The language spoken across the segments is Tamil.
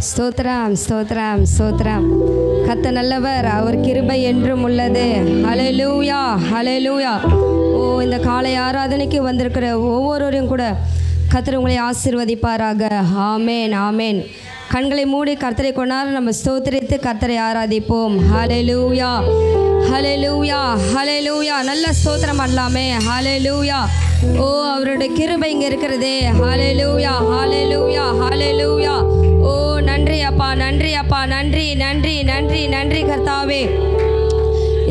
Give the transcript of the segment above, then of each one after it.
ஸ்தோத்திரம் ஸ்தோத்திரம் ஸ்தோத்திரம். கர்த்தர் நல்லவர், அவர் கிருபை என்றும் உள்ளது. ஹல்லேலூயா ஹல்லேலூயா. ஓ, இந்த காலை ஆராதனைக்கு வந்திருக்கிற ஒவ்வொருவரையும் கூட கர்த்தர் உங்களை ஆசீர்வதிப்பாராக. ஆமேன் ஆமேன். கண்களை மூடி கர்த்தரை கொண்டாட நம்ம ஸ்தோத்திரித்து கர்த்தரை ஆராதிப்போம். ஹல்லேலூயா ஹல்லேலூயா ஹல்லேலூயா. நல்ல ஸ்தோத்திரம் அல்லாமே. ஹல்லேலூயா. ஓ, அவருடைய கிருபை இங்கே இருக்கிறதே. ஹல்லேலூயா ஹல்லேலூயா ஹல்லேலூயா. ஓ, நன்றி அப்பா, நன்றி அப்பா, நன்றி நன்றி நன்றி நன்றி கர்த்தாவே.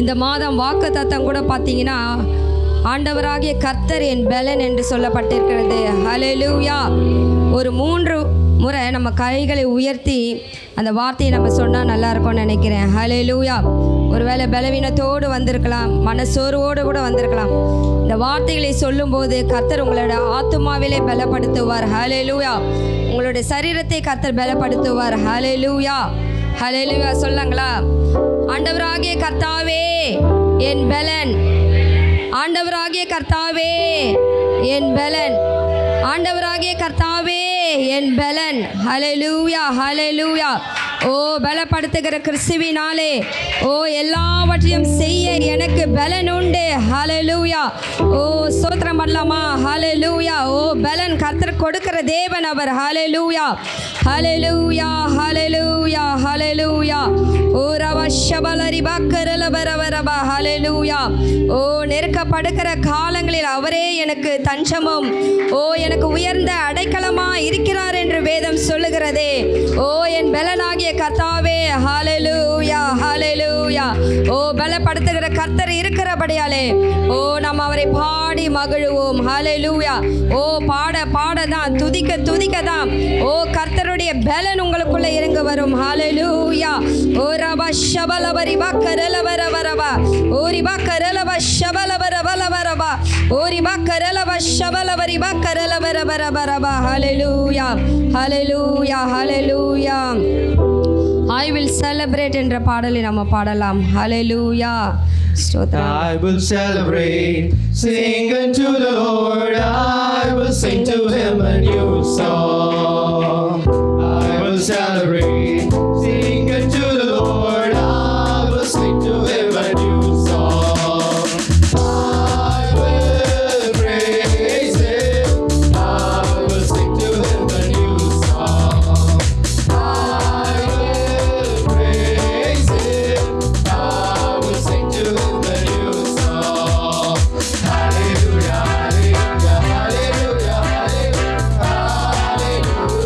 இந்த மாதம் வாக்குத்தத்தம் கூட பார்த்தீங்கன்னா, ஆண்டவராகிய கர்த்தர் என் பெலன் என்று சொல்லப்பட்டிருக்கிறது. ஹல்லேலூயா. ஒரு 3 முறை நம்ம கைகளை உயர்த்தி அந்த வார்த்தையை நம்ம சொன்னால் நல்லா இருக்கும்னு நினைக்கிறேன். ஹல்லேலூயா. ஒருவேளை பலவீனத்தோடு வந்திருக்கலாம், மனசோர்வோடு கூட வந்திருக்கலாம். இந்த வார்த்தைகளை சொல்லும்போது கர்த்தர் உங்களோட ஆத்துமாவிலே பலப்படுத்துவார். ஹல்லேலூயா. உங்களுடைய சரீரத்தை கர்த்தர் பலப்படுத்துவார். ஹல்லேலூயா ஹல்லேலூயா. சொல்லாங்களா? ஆண்டவராகிய கர்த்தாவே என் பெலன், ஆண்டவராகிய கர்த்தாவே என் பெலன், ஆண்டவராகிய கர்த்தாவே என் பெலன். ஹல்லேலூயா ஹல்லேலூயா. ஓ, பலப்படுத்துகிற கிறிஸ்துவினாலே ஓ எல்லாவற்றையும் செய்ய எனக்கு பலன் உண்டு. ஹல்லேலூயா. ஓ, ஸ்தோத்திரம் பண்ணலாமா? ஹல்லேலூயா. ஓ, பலன் கர்த்தர் கொடுக்கிற தேவன் அவர். ஹல்லேலூயா ஹல்லேலூயா ஹல்லேலூயா ஹல்லேலூயா. ஓ, ரவ ஷபலரி பக்கரல வரவரப. ஹல்லேலூயா. ஓ, நெருக்கப்படுகிற காலங்களில் அவரே எனக்கு தஞ்சமும் ஓ எனக்கு உயர்ந்த அடைக்கலமா இருக்கிறார் என்று வேதம் சொல்லுகிறதே. ஓ, என் பலனாகிய கர்த்தாவே. ஹல்லேலூயா ஹல்லேலூயா. ஓ, பலப்படுத்துகிற கர்த்தர் இருக்கிறபடியாலே ஓ நாம் அவரை பாடி மகிழுவோம். ஹல்லேலூயா. ஓ, பாட பாட தான், துதிக்க துதிக்க தான் ஓ கர்த்தருடைய பலன் உங்களுக்குள்ள இறங்க வரும். ஹல்லேலூயா. ஓ, ரபா ஷபலபரி பக்கரலவர வரவா. ஓ, ரிபா கரலவ ஷபலவர வலவரவா. ஓ, ரிபா கரலவ ஷபலவரி பக்கரலவர வரவரவா. ஹல்லேலூயா ஹல்லேலூயா ஹல்லேலூயா. I will celebrate என்ற பாடலை நம்ம பாடலாம். ஹல்லேலூயா. I will celebrate, sing unto the Lord. I will sing to Him a new song. I will celebrate, sing unto the Lord. I will sing to Him a new song. I will praise Him. I will sing to Him a new song. I will praise Him. I will sing to Him a new song. Hallelujah, hallelujah, hallelujah, hallelujah, hallelujah.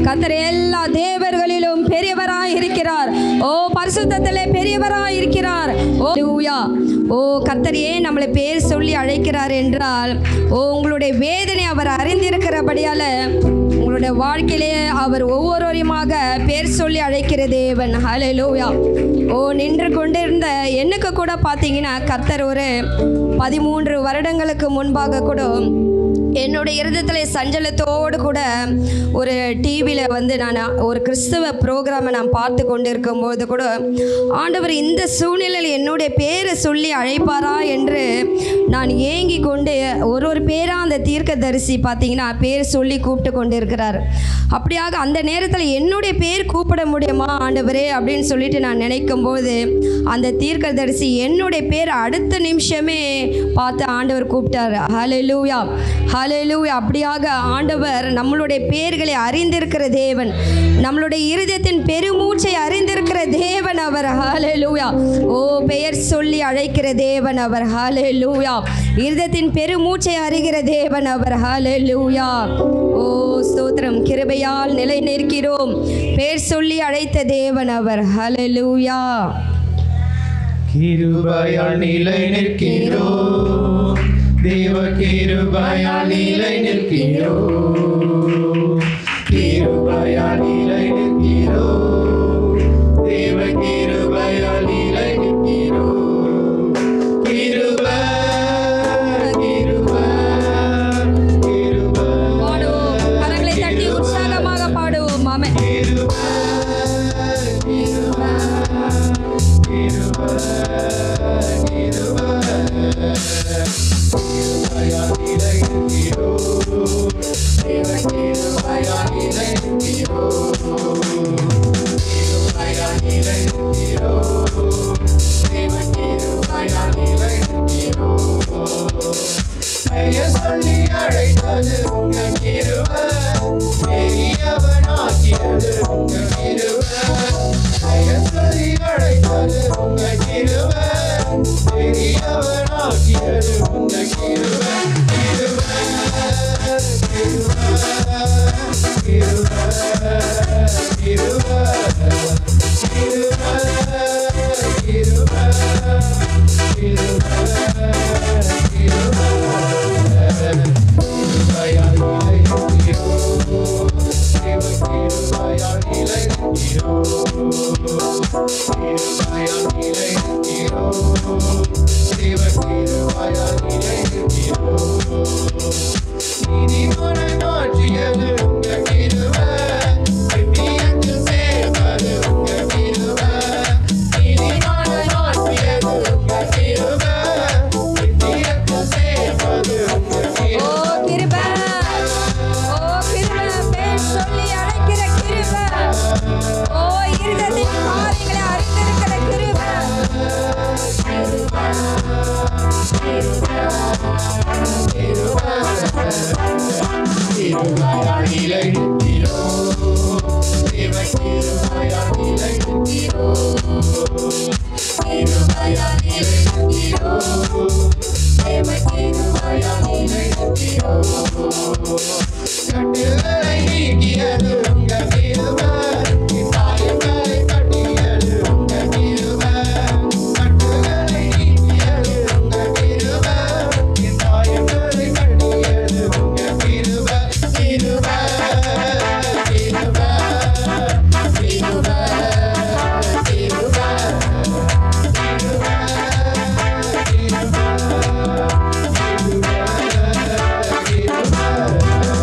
கர்த்தர் எல்லா தேவர்களிலும் பெரியவராய் இருக்கிறார். ஓ பரிசுத்தத்திலே பெரியவராய் இருக்கிறார். ஓ கர்த்தர் ஏன் நம்மளை பேர் சொல்லி அழைக்கிறார் என்றால், உங்களுடைய வேதனை அவர் அறிந்திருக்கிறபடியால உங்களுடைய வாழ்க்கையிலே அவர் ஒவ்வொருவரையுமாக பேர் சொல்லி அழைக்கிற தேவன். ஹல்லேலூயா. நின்று கொண்டிருந்த எனக்கு கூட பார்த்தீங்கன்னா கர்த்தர் ஒரு 13 வருடங்களுக்கு முன்பாக கூட என்னுடைய இருதயத்தில் சஞ்சலத்தோடு கூட ஒரு டிவியில் வந்து நான் ஒரு கிறிஸ்தவ ப்ரோக்ராமை நான் பார்த்து கொண்டு இருக்கும்போது கூட ஆண்டவர் இந்த சூழ்நிலையில் என்னுடைய பேரை சொல்லி அழைப்பாரா என்று நான் ஏங்கி கொண்டு ஒரு பேராக அந்த தீர்க்கதரிசி பார்த்தீங்கன்னா பேர் சொல்லி கூப்பிட்டு கொண்டு இருக்கிறார். அப்படியாக அந்த நேரத்தில் என்னுடைய பேர் கூப்பிட முடியுமா ஆண்டவரே அப்படின்னு சொல்லிட்டு நான் நினைக்கும்போது அந்த தீர்க்கதரிசி என்னுடைய பேர் அடுத்த நிமிஷமே பார்த்து ஆண்டவர் கூப்பிட்டார். ஹல்லேலூயா, ஹல்லேலூயா. அப்படியாக ஆண்டவர் நம்மளுடைய பெயர்களை அறிந்திருக்கிற தேவன், நம்மளுடைய இருதயத்தின் பெருமூச்சை அறிந்திருக்கிற தேவன் அவர். ஹல்லேலூயா. பெயர் சொல்லி அழைக்கிற தேவன் அவர். ஹல்லேலூயா. இருதயத்தின் பெருமூச்சை அறிகிற தேவன் அவர். ஹல்லேலூயா. ஸ்தோத்திரம். கிருபையால் நிலை நிற்கிறோம். பெயர் சொல்லி அழைத்த தேவன் அவர். ஹல்லேலூயா. கிருபையால் நிலை நிற்கிறோம். தேவ கிருபையால் நிலை நிற்கிறோம். கிருபையால் நிலை நிற்கிறோம். தேவ கிருபையால் நிலை நிற்கிறோம். கிருபை கிருபை கிருபை. பாடுவோம், கரங்களை தட்டி உற்சாகமாக பாடுவோம். ஆமென். கிருபை கிருபை கிருபை கிருபை. சொல்லி அழைத்தது உங்கள் கிருபை, பெரியவனாக்கியது உங்கள் கிருபை. சொல்லி அழைத்தது உங்கள் கிருபை, பெரியவனாக்கியது உங்கள் கிருபை. கிருபை கிருபை கிருபை கிருபை கிருபை கிருபை கிருபை.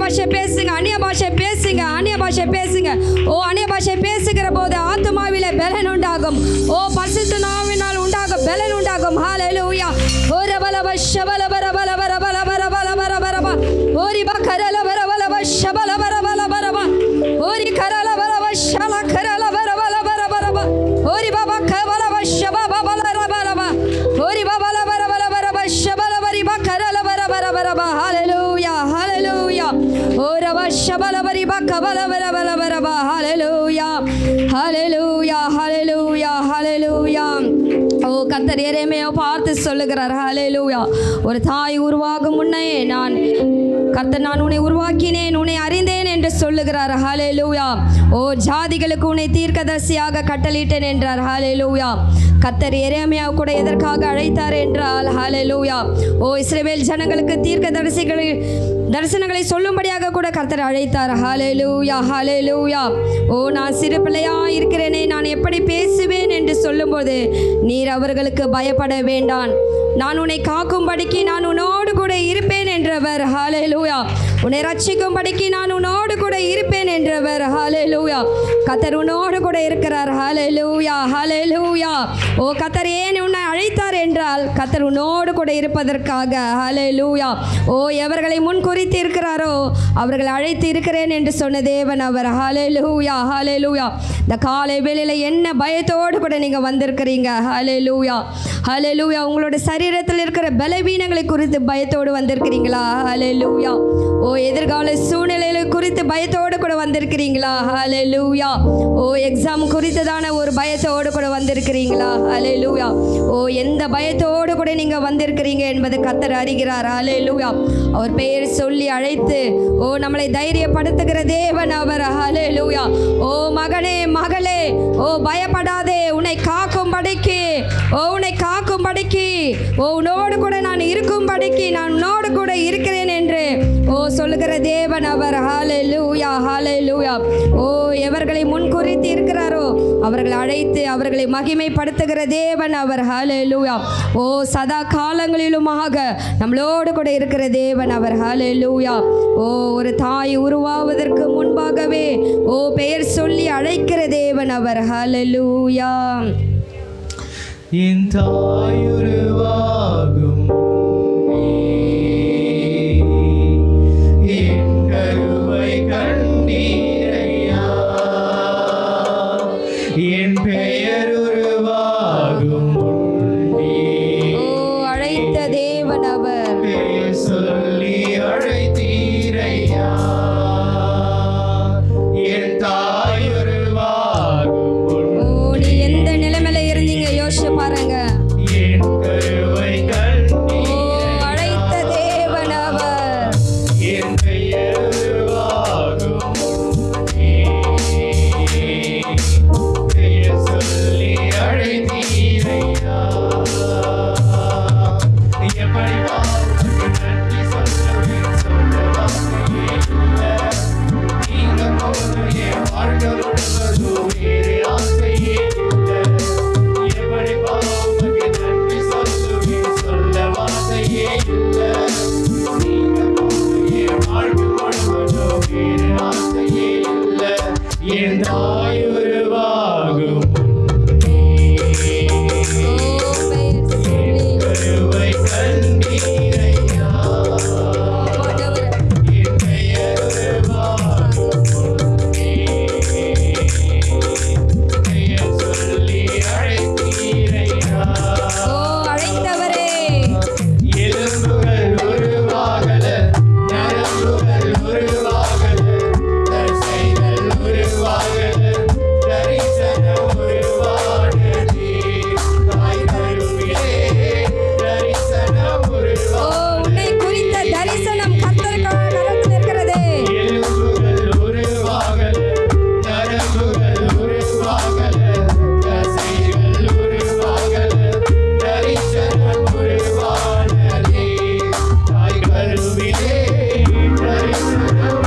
பாஷை பேசுங்க, அந்நிய பாஷை பேசுங்க, அந்நிய பாஷை பேசுங்க. ஓ அந்நிய பாஷை பேசுகிற போது ஆத்துமாவிலே பலன் உண்டாகும். ஓ பரிசுத்த நாவினால் உண்டாகும் பலன் உண்டாகும். ஹல்லேலூயா. ஓர பலவ ஷபல பர பல பர பல பர பல பர பர பர ஓரி பக்கரல பர பல பர ஷபல பர பல பர பர ஓரி கரல பர பர ஷல கரல பர பல பர பர பர ஓரி பாபா கபல பர ஷபல பர பர பர பர ஓரி பாபா பர பர பர பர ஷபல பரி பக்கரல பர பர பர பர. ஹல்லேலூயா ஹல்லேலூயா. ஓர பர ஷபல பரி பக்கபல பர பர பர பர. ஹல்லேலூயா ஹல்லேலூயா ஹல்லேலூயா ஹல்லேலூயா. ஓ கர்த்தர் எரேமியாவை பார்த்து சொல்லுகிறார். ஹல்லேலூயா. ஒரு தாய் உருவாகும் முன்னே கர்த்தர் நான் உன்னை உருவாக்கினேன், உன்னை அறிந்தேன் என்று சொல்லுகிறார். ஹல்லேலூயா. ஓ ஜாதிகளுக்கு உன்னை தீர்க்கதரிசியாக கட்டளையிட்டேன் என்றார். ஹல்லேலூயா. கர்த்தர் எரேமியாவை கூட எதற்காக அழைத்தார் என்றால் ஹல்லேலூயா, ஓ இஸ்ரவேல் ஜனங்களுக்கு தரிசனங்களை சொல்லும்படியாக கூட கர்த்தர் அழைத்தார். ஹல்லேலூயா ஹல்லேலூயா. ஓ நான் சிறு பிள்ளையா இருக்கிறேனே, நான் எப்படி பேசுவேன் என்று சொல்லும்போது நீர் அவர்களுக்கு பயப்பட வேண்டாம், நான் உன்னை காக்கும்படிக்கு நான் உன்னோடு கூட இருப்பேன் என்றவர். ஹல்லேலூயா. உன்னை ரட்சிக்கும்படிக்கு நான் உன்னோடு கூட இருப்பேன் என்றவர். ஹல்லேலூயா. கர்த்தர் உன்னோடு கூட இருக்கிறார். ஹல்லேலூயா ஹல்லேலூயா. ஓ கர்த்தர் ஏன் உன்னை அழைத்தார் என்றால் கர்த்தர் உன்னோடு கூட இருப்பதற்காக. ஹல்லேலூயா. ஓ எவர்களை முன் குறித்து இருக்கிறாரோ அவர்களை அழைத்து இருக்கிறேன் என்று சொன்ன தேவன் அவர். ஹல்லேலூயா ஹல்லேலூயா. இந்த காலை வேளையில் என்ன பயத்தோடு கூட நீங்கள் வந்திருக்கிறீங்க. ஹல்லேலூயா ஹல்லேலூயா. உங்களோட சரீரத்தில் இருக்கிற பலவீனங்களை குறித்து பயத்தோடு வந்திருக்கிறீங்களா? ஹல்லேலூயா. ஓ எதிர்கால சூழ்நிலைகளை குறித்து பயத்தோடு கூட வந்திருக்கிறீங்களா? ஹல்லேலூயா. ஓ எக்ஸாம் குறித்ததான ஒரு பயத்தோடு கூட வந்திருக்கிறீங்களா? ஹல்லேலூயா. ஓ எந்த பயத்தோடு கூட நீங்கள் வந்திருக்கிறீங்க என்பது கர்த்தர் அறிகிறார். ஹல்லேலூயா. அவர் பெயர் சொல்லி அழைத்து ஓ நம்மளை தைரியப்படுத்துகிற தேவன் அவர். ஹல்லேலூயா. ஓ மகனே மகளே, ஓ பயப்படாதே, உன்னை காக்கும்படிக்கு, ஓ உன்னை காக்கும்படிக்கு, ஓ உன்னோடு கூட நான் இருக்கும்படிக்கு நான் உன்னோடு கூட இருக்கிறேன் என்று ஓ சொல்லுகிற தேவன் அவர். ஹல்லேலூயா ஹல்லேலூயா. ஓ எவர்களை முன்குறித்து இருக்கிறாரோ அவர்களை அழைத்து அவர்களை மகிமைப்படுத்துகிற தேவன் அவர். ஹல்லேலூயா. ஓ சதா காலங்களிலுமாக நம்மளோடு கூட இருக்கிற தேவன் அவர். ஹல்லேலூயா. ஓ ஒரு தாய் உருவாவதற்கு முன்பாகவே ஓ பெயர் சொல்லி அழைக்கிற தேவன் அவர். ஹல்லேலூயா. என் தாய் உருவாகும் என் கருவை கண்டீரையா, என் பெயர் உருவாகும் ஓ அழைத்த தேவன் அவர். பெயர் சொல்லி அழைத்தீரையா, என் தாய் உருவாகும். ஓ நீ எந்த நிலைமையில இருந்தீங்க யோசிச்சு பாருங்க. என் கருவை ஓ அழைத்த தேவன் அவர். என் பெயர் உருவாகும் பெயர் சொல்லி அழைத்தீரையா, எப்படி நன்றி சொல்லுவேன், சொல்ல வார்த்தையே இல்லை. நீங்க போது என் வாழ்க்கை முழுவதும் வேறு ஆசையே இல்லை. எப்படி பாவமுக்கு நன்றி சொல்லுவேன், சொல்ல வார்த்தையே இல்லை. நீங்க போது என் வாழ்க்கை முழுவதும் வேறு ஆசையே இல்லை. என் தாய் உருவாகும் கருவை கண்டீரையா, என் பெயர் உருவாகும் பெயர் சொல்லி அழைத்தீரையா. ஓ அழைத்தவரே. எலும்புகள் உருவாகல, நரம்புகள் உருவாகல, தசைகள் உருவாகல, தரிசனம் உருவானதே. தாய் கருவிலே தரிசனம் ஓ உருவானதே. உன்னை குறித்த தரிசனம் கர்த்தருக்காக கரத்தில் இருக்கிறது. எலும்புகள் உருவாகல, நரம்புகள் உருவாகல, தசைகள் உருவாகல, தரிசனம் உருவானதே. தாய் கருவிலே தரிசனம்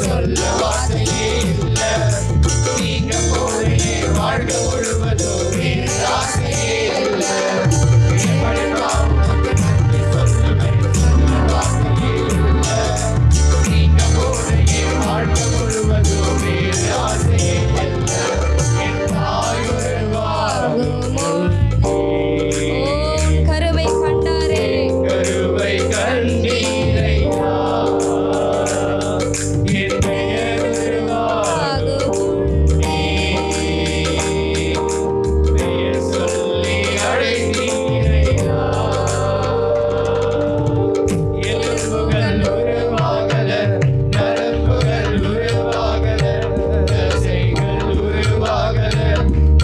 சொல்ல வார்த்தையே இல்ல. நீங்க போறே வாழ்க்கை முழுவதும் வேறு ஆசையே இல்ல. எப்படி பாவத்துக்கு நன்றி சொல்லுவேன், சொல்ல வார்த்தையே இல்ல. நீங்க போறே வாழ்க்கை முழுவதும் வேறு ஆசையே இல்ல. என் தாய் கருவை கண்டாரே, கருவை கண்டீரையா, என் பெயர் பெயர் சொல்லி அழைத்தீரையா. எலும்புகள் உருவாகல, நரம்புகள் உருவாகல, தசைகள் உருவாகல,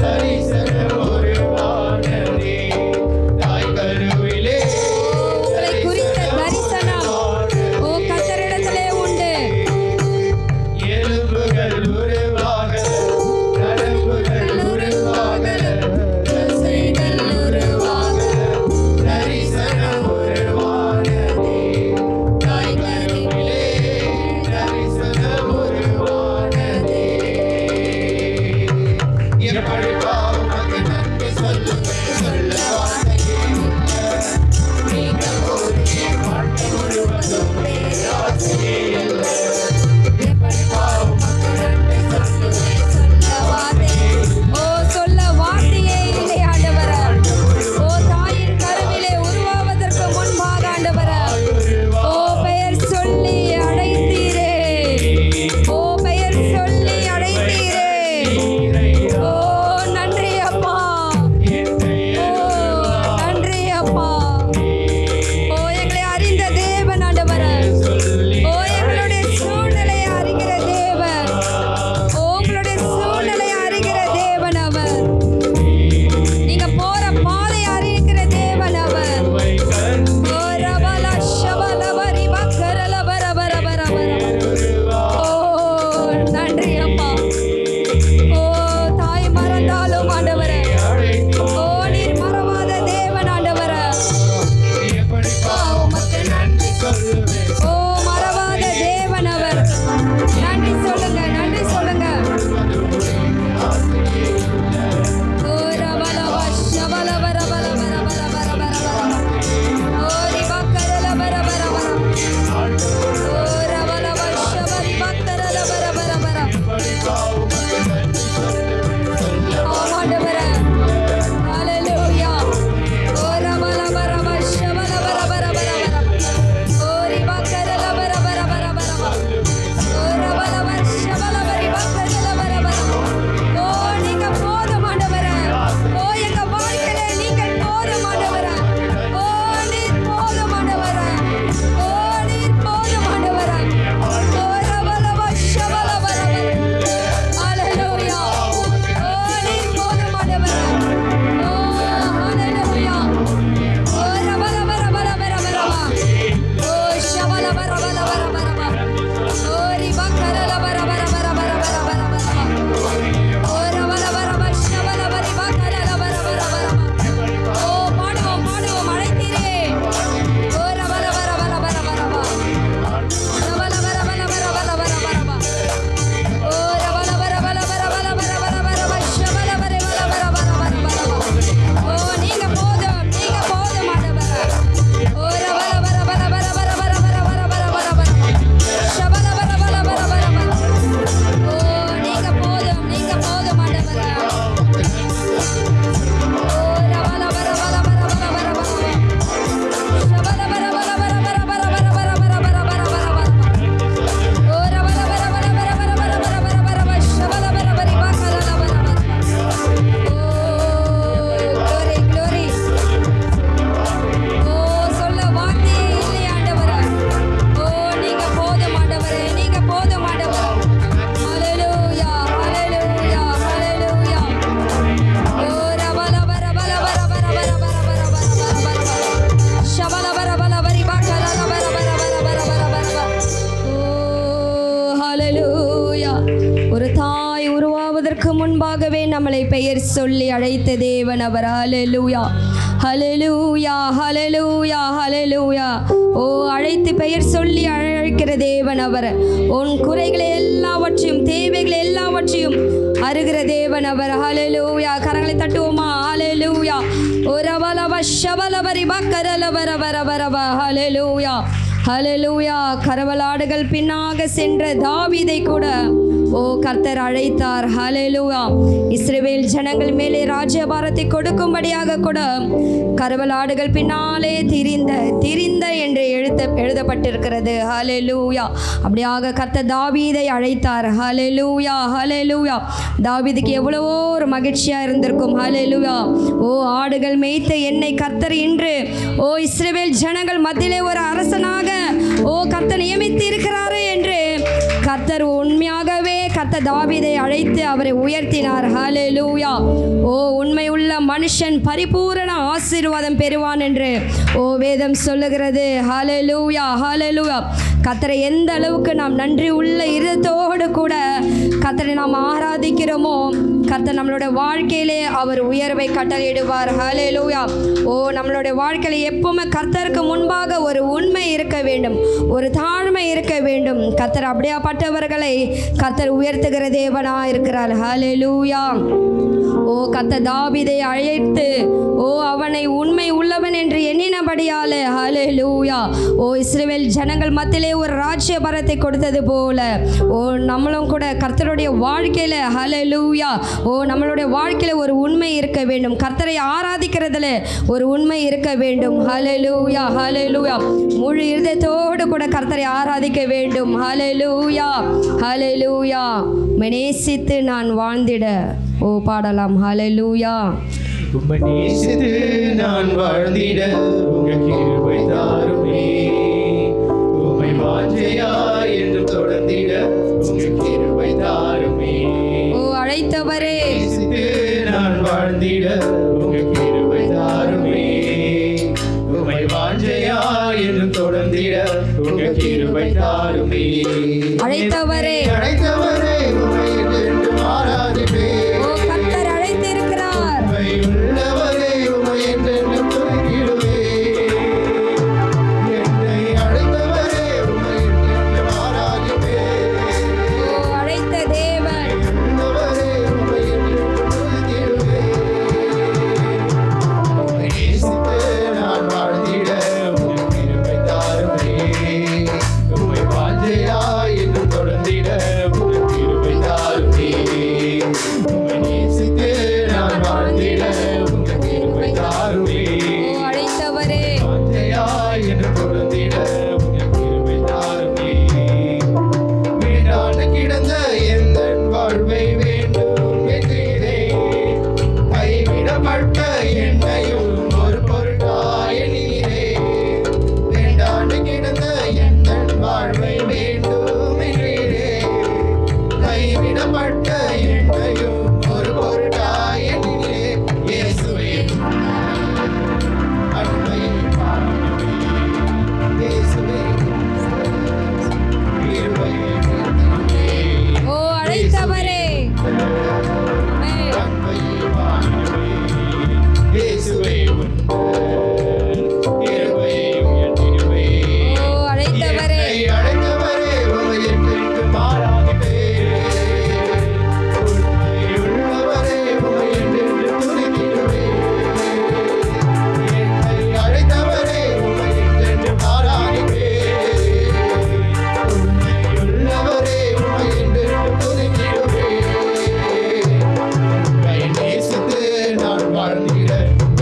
தரிசனம் உருவானதே. தாய் கருவிலே உங்களை குறித்த தரிசனம் ஓ கர்த்தரிடத்திலே உண்டு. எலும்புகள் உருவாகல, நரம்புகள் உருவாகல, தசைகள் உருவாகல, தரிசனம் உருவானதே. தாய் கருவிலே தரிசனம் உருவானதே. எப்படி பாவத்துக்கு நன்றி சொல்லுவேன், சொல்ல வார்த்தையே இல்ல. நீங்க போறே வாழ்க்கை முழுவதும் வேறு ஆசையே இல்ல. எப்படி பாவத்துக்கு நன்றி சொல்லுவேன், சொல்ல வார்த்தையே ஓ சொல்ல வார்த்தையே இல்லை ஆண்டவரே. ஓ தாயின் கருவிலே உருவாவதற்கு முன்பாக ஆண்டவரே, ஓ பெயர் சொல்லி அழைத்தீரே, ஓ பெயர் சொல்லி அழைத்தீரே. ஓ நன்றி அப்பா, ஓ நன்றி அப்பா. ஓ எங்களை அறிந்த தேவன் ஆண்டவரே, ஓ எங்களுடைய சூழ்நிலையை அறிகிற தேவன், ஓ உங்களுடைய சூழ்நிலையை அறிகிற தேவன் அவர். நீங்க போற பாதை அறிகிற தேவன் அவர். ஓ ரபல ஷபல பரி பக்கரல பர பர பர பர. ஓ நன்றி அப்பா. ஓ தாய் மறந்தாலும் ஆண்டவரே, ஓ நீர் மறவாத தேவன் ஆண்டவரே. எப்படி பாவத்துக்கு நன்றி சொல்லுவேன். ஓ மறவாத தேவன் அவர். நன்றி சொல்லுங்க, நன்றி சொல்லுங்க. ஓ ரபல ஷபல பர பர பர பர பர பர பர. ஓ ரிபக்கரல பர பர பர. ஓ ரபல ஷபரி பக்கரல பர பர பர. ஆமாண்டவரே, ஹalleluya. ஓ ரபல பர பர ஷபல பர பர பர பர. ஓ ரிபக்கரல பர பர பர பர பர. ஓ ரபல பர ஷபல பரி பக்கரல பர பர. ஓ நீங்க போதும் ஆண்டவரே. ஓ எங்க வாழ்க்கையில நீங்கள் போதும் ஆண்டவரே. ஓ நீர் போதும் ஆண்டவரே. ஓ நீர் போதும் ஆண்டவரே. ஓ ரபல பர ஷபல பர பர. ஹalleluya. ஓ நீர் போதும் ஆண்டவரே. ஓ ஹalleluya. ஓ ரபல பர பர பர பர. ஓ ஷபல பர பர பர பர பர. ஓ ரிபக்கரல பர பர பர பர பர பர பர. ஓ ரபல பர பர ஷபல பரி பக்கரல பர பர பர பர. ஓ பாடுவோம் பாடுவோம் அழைத்தீரே. ஓ ரபல பர பர பர பர பர. ரபல பர பர பர பர பர பர பர. ஓ ரபல பர பர பர பர பர பர பர பர. ஷபல பர பர பர பர பர பர பர. ஓ நீங்க போதும், நீங்க போதும் ஆண்டவரே. ஓ ரபல பர பர பர பர பர பர பர பர பர பர. ஷபல பர பர பர பர பர. ஓ நீங்க போதும், நீங்க போதும் ஆண்டவரே. ஓ ரபல பர பர பர பர பர பர பர. ஷபல பர பர பர பர பர பர பர பர பர பர பர பர. ஓ ரபல பர பர பர பர பர பர பர பர பர. ஷபல பர பரி பக்கரல பர பர. ஓ glory glory. ஓ சொல்ல வார்த்தையே இல்லை ஆண்டவரே. ஓ நீங்க போதும் ஆண்டவரே, நீங்க போதும் ஆண்டவரே. ஹalleluya ஹalleluya ஹalleluya. ஓ ரபல பர பர பர பர பர பர பர பர பர பர. ஷபல பர பர பரி பக்கரல பர பர பர பர பர பர பர. ஓ ஹalleluya. ஒரு தாய் உருவாவதற்கு முன்பாகவே நம்மளை பெயர் சொல்லி அழைத்த தேவன் அவர். ஹalleluya. ஹல்லேலூயா ஹல்லேலூயா ஹல்லேலூயா. ஓ அழைத்து பெயர் சொல்லி அழைக்கிற தேவன் அவர். உன் குறைகளை எல்லாவற்றையும் தேவைகளை எல்லாவற்றையும் அருகிற தேவன் அவர். ஹல்லேலூயா. கரங்களை தட்டுவோமா? ஹல்லேலூயா. ஒரவலவ ஷவலவரி பக்கரலவர வரவரவ. ஹல்லேலூயா ஹல்லேலூயா. கரவலாடுகள் பின்னாக சென்ற தாவீதை கூட ஓ கர்த்தர் அழைத்தார். ஹல்லேலூயா. இஸ்ரவேல் ஜனங்கள் மேலே ராஜ்யபாரத்தை கொடுக்கும்படியாக கூட கரவலாடுகள் பின்னாலே திரிந்த என்று எழுதப்பட்டிருக்கிறது. ஹல்லேலூயா. அப்படியாக கர்த்தர் தாவீதை அழைத்தார். ஹல்லேலூயா ஹல்லேலூயா. தாவீதுக்கு எவ்வளவோ ஒரு மகிழ்ச்சியா இருந்திருக்கும். ஹல்லேலூயா. ஓ ஆடுகள் மேய்த்த என்னை கர்த்தர் இன்று ஓ இஸ்ரவேல் ஜனங்கள் மத்தியிலே ஒரு அரசனாக ஓ கர்த்தர் நியமித்து இருக்கிறாரே என்று கர்த்தர் உண்மையாகவே கர்த்தர் தாவீதை அழைத்து அவரை உயர்த்தினார். ஹல்லேலூயா. ஓ உண்மை உள்ள மனுஷன் பரிபூரண ஆசீர்வாதம் பெறுவான் என்று ஓ வேதம் சொல்லுகிறது. ஹல்லேலூயா ஹல்லேலூயா. கர்த்தரை எந்த அளவுக்கு நாம் நன்றி உள்ள இருதத்தோடு கூட கர்த்தரை நாம் ஆராதிக்கிறோமோ கர்த்தர் நம்மளுடைய வாழ்க்கையிலே அவர் உயர்வை கட்டளையிடுவார். ஹல்லேலூயா. ஓ நம்மளுடைய வாழ்க்கையில எப்பவுமே கர்த்தருக்கு முன்பாக ஒரு உண்மை இருக்க வேண்டும், ஒரு தாழ்மை இருக்க வேண்டும். கர்த்தர் அப்படியாப்பட்டவர்களை கர்த்தர் உயர்த்துகிற தேவனா இருக்கிறார். ஹல்லேலூயா. ஓ கர்த்தர் தாவீதை அழைத்து ஓ அவனை உண்மை உள்ளவன் என்று எண்ணினபடியாலே ஹல்லேலூயா. ஓ இஸ்ரவேல் ஜனங்கள் மத்தியிலே ஒரு ராஜ்யபாரத்தை கொடுத்தது போல ஓ நம்மளும் கூட கர்த்தருடைய வாழ்க்கையில ஹல்லேலூயா ஓ நம்மளுடைய வாழ்க்கையில ஒரு உண்மை இருக்க வேண்டும். கர்த்தரை ஆராதிக்கிறதுல ஒரு உண்மை இருக்க வேண்டும். ஹல்லேலூயா ஹல்லேலூயா. முழு இருதயத்தோடு கூட கர்த்தரை ஆராதிக்க வேண்டும். ஹல்லேலூயா ஹல்லேலூயா. நேசித்து நான் வாழ்ந்திட ஓ பாடலாம். ஹல்லேலூயா. உம்மை நேசித்து நான் வாழ்ந்திட உங்க கிருபை தாருமே. உம்மை வாஞ்சையா என்று தொடர்ந்திட உங்க கிருபை தாருமே. ஓ அழைத்தவரே நேசித்து நான் வாழ்ந்திட உங்க கிருபை தாருமே. உம்மை வாஞ்சையா என்று தொடர்ந்திட உங்க கிருபை தாருமே. அழைத்தவரே அழைத்தவரே உம்மை என்று ஆராதிப்பே. ஓ கர்த்தர் அழைத்திருக்கிறார். உள்ளவரே உம்மை என்று துதிக்கிறே. என்னை அழைத்தவரே உம்மை என்று ஆராதிப்பே. ஓ அழைத்த தேவன் உள்ளவரே உம்மை என்று துதிக்கிறே. உம்மை நேசித்து நான் வாழ்ந்திட உம்மை கிருபை தாருமே. உம்மை வாஞ்சையா என்று தொடர்ந்திட உம்மை கிருபை தாருமே. உம்மை நேசித்து நான் வாழ்ந்திட உம்மை கிருபை தாருமே. ஓ அழைத்தவரே வாஞ்சையா என்று தொடர்ந்திட உம்மை கிருபை தாருமே. வீடான கிடந்த எந்தன் வாழ்வை வேண்டும் என்றீரே. கைவிடப்பட்ட என்னையும் ஒரு பொருட்டாய் எண்ணினீரே. வேண்டாண்டு கிடந்த எந்தன் வாழ்வை வேண்டும் என்றீரே. கைவிடப்பட்ட என்னையும் ஒரு பொருட்டாய் எண்ணினீரே. இயேசுவே அன்பை பாடுவே. இயேசுவே கிருபையை பெருகுவே. ஓ அழைத்தவரே அன்பை பாடுவே. இயேசுவே கிருபையை உயர்த்திடுவே. ஓ அழைத்தவரே என்னை அழைத்தவரே உம்மை என்றென்றும் ஆராதிப்பேன். உண்மை உள்ளவரே உம்மை என்றென்றும் துதித்திடுவேன். என்னை அழைத்தவரே உம்மை என்றென்றும் ஆராதிப்பேன். உண்மை உள்ளவரே உம்மை என்றென்றும் துதித்திடுவேன். உம்மை நேசித்து நான் வாழ்ந்திட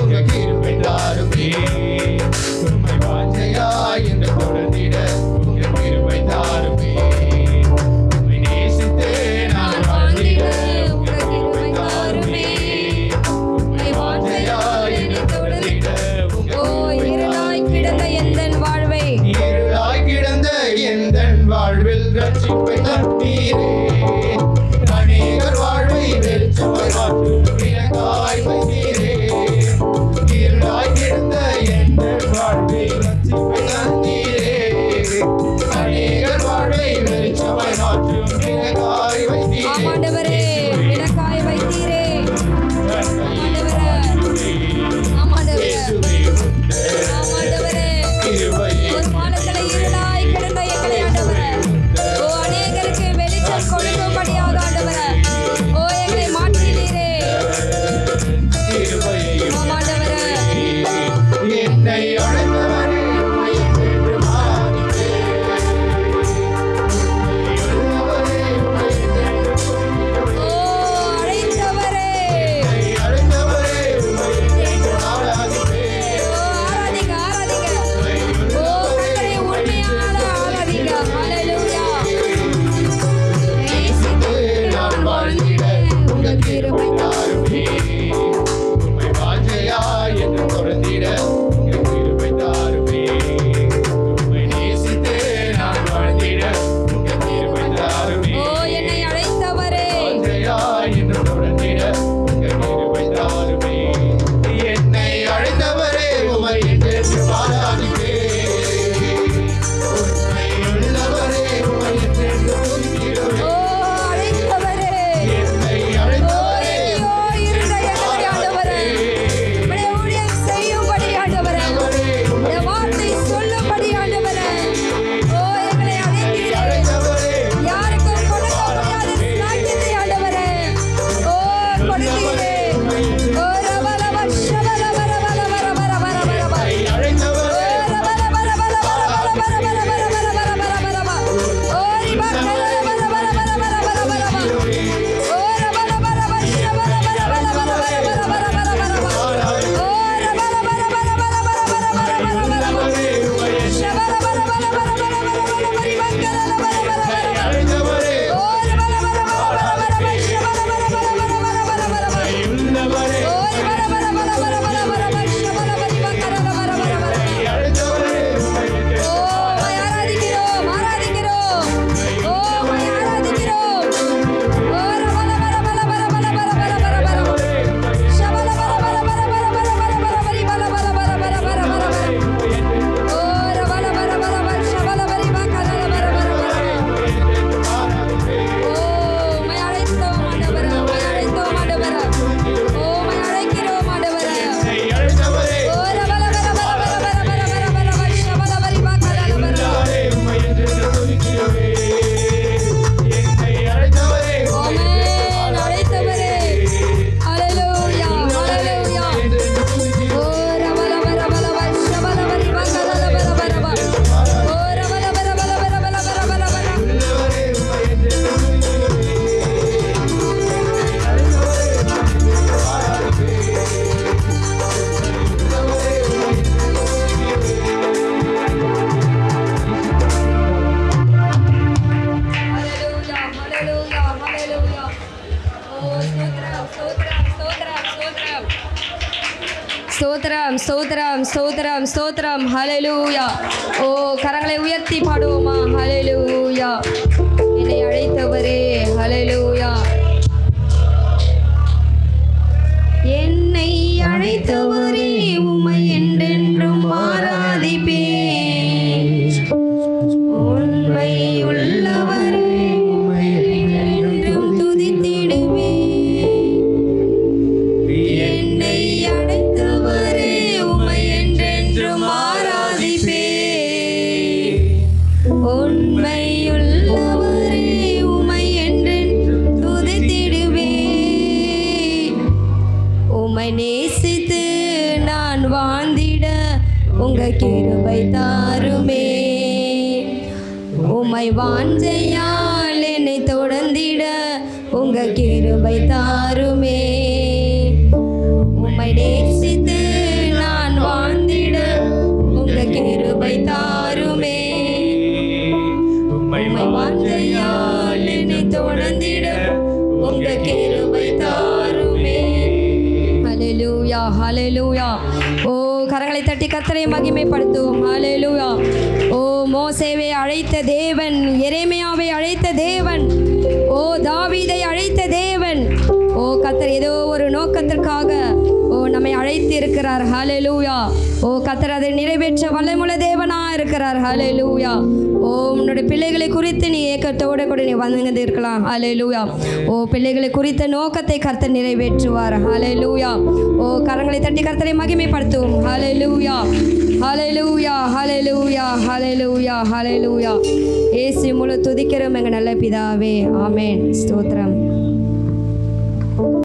உங்க கிருபை தாருமே. உம்மை வாஞ்சையா என்று தொடர்ந்திட உங்க கிருபை தாருமே. உம்மை நேசித்து நான் வாழ்ந்திட உங்க கிருபை தாருமே. உம்மை வாஞ்சையா என்று தொடர்ந்திட உங்க ஓ கிருபை இருளாய் கிடந்த எந்தன் வாழ்வை இருளாய் கிடந்த எந்தன் வாழ்வில் ரட்சிப்பை தந்தீரே. அநேகர் வாழ்வை வெளிச்சமாய் மாற்றும் எனக்காய் வைத்தீரே. இருளாய் கிடந்த எந்தன் வாழ்வில் ரட்சிப்பை தந்தீரே. அநேகர் வாழ்வை வெளிச்சமாய் மாற்றும் எனக்காய் வைத்தீரே. ஆமாண்டவரே எனக்காய் வைத்தீரே. ஆமாண்டவரே ஆமாண்டவரே ஹalleluya ஹalleluya ஓ ஸ்தோத்திரம் ஸ்தோத்திரம் ஸ்தோத்திரம் ஸ்தோத்திரம் ஸ்தோத்திரம் ஹalleluya ஓ கரங்களை உயர்த்தி பாடுவோமா ஹalleluya என்னை அழைத்தவரே ஹalleluya என்னை அழைத்தவரே உம்மை என்றென்றும் ஆராதிப்பேன் உண்மை உள்ளவரே உம்மை என்றென்றும் துதித்திடுவேன் என்னை அழைத்தவரே உம்மை என்றென்றும் ஆராதிப்பேன் உண்மை உள்ளவரே உம்மை என்றென்றும் துதித்திடுவேன் உம்மை நேசித்து நான் வாழ்ந்திட உங்க கிருபை தாருமே உம்மை வாஞ்சையால் என்னை தொடர்ந்திட உங்க கிருபை தாருமே உம்மை நேசித்து நான் வாழ்ந்திட உங்க கிருபை தாருமே உம்மை வாஞ்சையால் என்னை தொடர்ந்திட உங்க கிருபை தாருமே ஹalleluya ஹalleluya ஓ கரங்களை தட்டி கர்த்தரை மகிமைப்படுத்துவோம் ஹalleluya ஓ மோசேவை அழைத்த தேவன் எரேமியாவை அழைத்த தேவன் ஓ தாவீதை அழைத்த தேவன் ஓ கர்த்தர் ஏதோ ஒரு நோக்கத்திற்காக ஓ நம்மை அழைத்து இருக்கிறார் ஹalleluya ஓ கர்த்தர் அதை நிறைவேற்ற வல்லமுள்ள தேவனா இருக்கிறார் ஹalleluya ஓ உன்னுடைய பிள்ளைகளை குறித்து நீ ஏக்கத்தோடு கூட நீ வந்து இருக்கலாம் ஹalleluya ஓ பிள்ளைகளை குறித்த நோக்கத்தை கர்த்தர் நிறைவேற்றுவார் ஹalleluya ஓ கரங்களை தட்டி கர்த்தரை மகிமைப்படுத்துவோம் ஹalleluya ஹalleluya ஹalleluya ஹalleluya ஹalleluya இயேசு முழு துதிக்கிறோம் எங்கள் நல்ல பிதாவே ஆமென் ஸ்தோத்திரம்